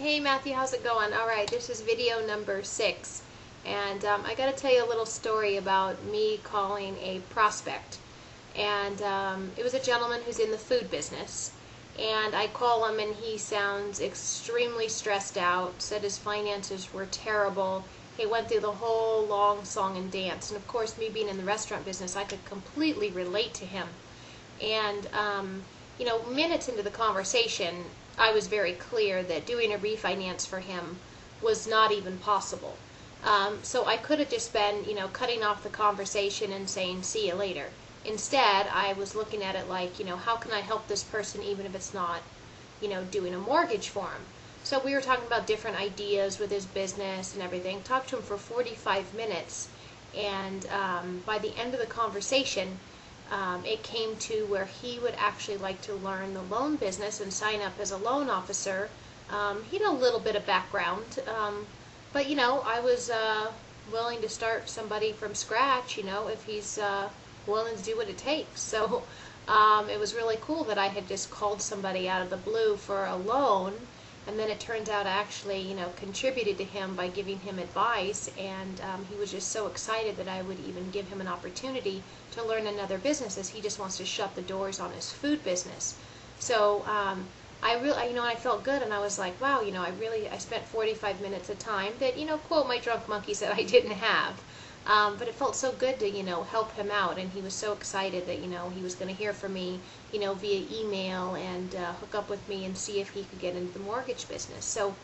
Hey Matthew, how's it going? Alright, this is video number 6, and I got to tell you a little story about me calling a prospect. And it was a gentleman who's in the food business, and I call him and he sounds extremely stressed out, said his finances were terrible. He went through the whole long song and dance, and of course, me being in the restaurant business, I could completely relate to him. And minutes into the conversation, I was very clear that doing a refinance for him was not even possible. So I could have just been, cutting off the conversation and saying, see you later. Instead, I was looking at it like, how can I help this person even if it's not, doing a mortgage for him? So we were talking about different ideas with his business and everything. Talked to him for 45 minutes, and by the end of the conversation, it came to where he would actually like to learn the loan business and sign up as a loan officer. He had a little bit of background, but I was willing to start somebody from scratch, if he's willing to do what it takes. So it was really cool that I had just called somebody out of the blue for a loan, and then it turns out I actually, contributed to him by giving him advice, and he was just so excited that I would even give him an opportunity to learn another business, as he just wants to shut the doors on his food business. So I really, I felt good, and I was like, wow, I spent 45 minutes of time that, quote my drunk monkey said I didn't have. But it felt so good to, help him out, and he was so excited that, he was going to hear from me, via email and hook up with me and see if he could get into the mortgage business. So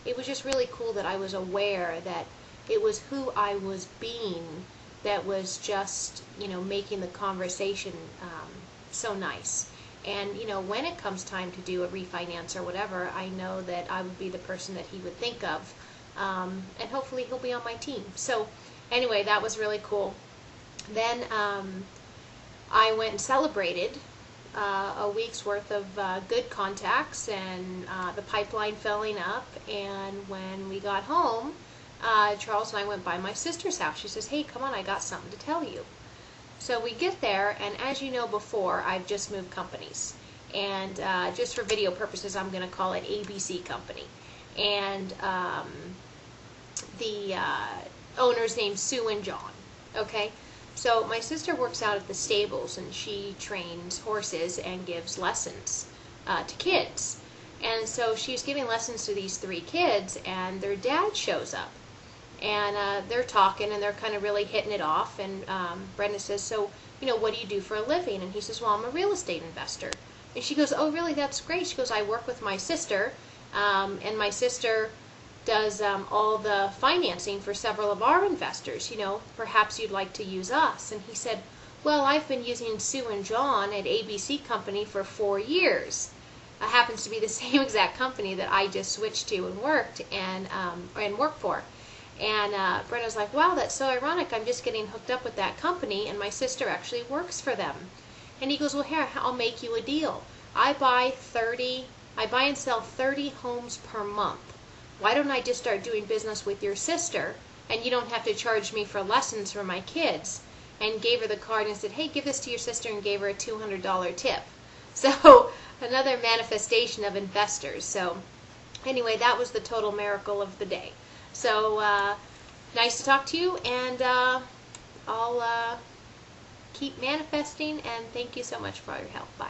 it was just really cool that I was aware that it was who I was being that was just, making the conversation so nice. And, when it comes time to do a refinance or whatever, I know that I would be the person that he would think of, and hopefully he'll be on my team. So anyway, that was really cool. Then I went and celebrated a week's worth of good contacts and the pipeline filling up. And when we got home, Charles and I went by my sister's house. She says, hey, come on, I got something to tell you. So we get there, and as you know before, I've just moved companies. And just for video purposes, I'm going to call it ABC Company. And the owner's named Sue and John. Okay, so my sister works out at the stables, and she trains horses and gives lessons to kids. And so she's giving lessons to these 3 kids, and their dad shows up, and they're talking, and they're kind of really hitting it off. And Brenda says, so what do you do for a living? And he says, well, I'm a real estate investor. And she goes, oh, really? That's great. She goes, I work with my sister, and my sister does all the financing for several of our investors. Perhaps you'd like to use us. And he said, well, I've been using Sue and John at ABC Company for 4 years. It happens to be the same exact company that I just switched to and worked and work for. And Brenda's like, wow, that's so ironic. I'm just getting hooked up with that company, and my sister actually works for them. And he goes, well, here, I'll make you a deal. I buy and sell 30 homes per month. Why don't I just start doing business with your sister, and you don't have to charge me for lessons for my kids? And gave her the card and said, hey, give this to your sister, and gave her a $200 tip. So another manifestation of investors. So anyway, that was the total miracle of the day. So nice to talk to you, and I'll keep manifesting, and thank you so much for all your help. Bye.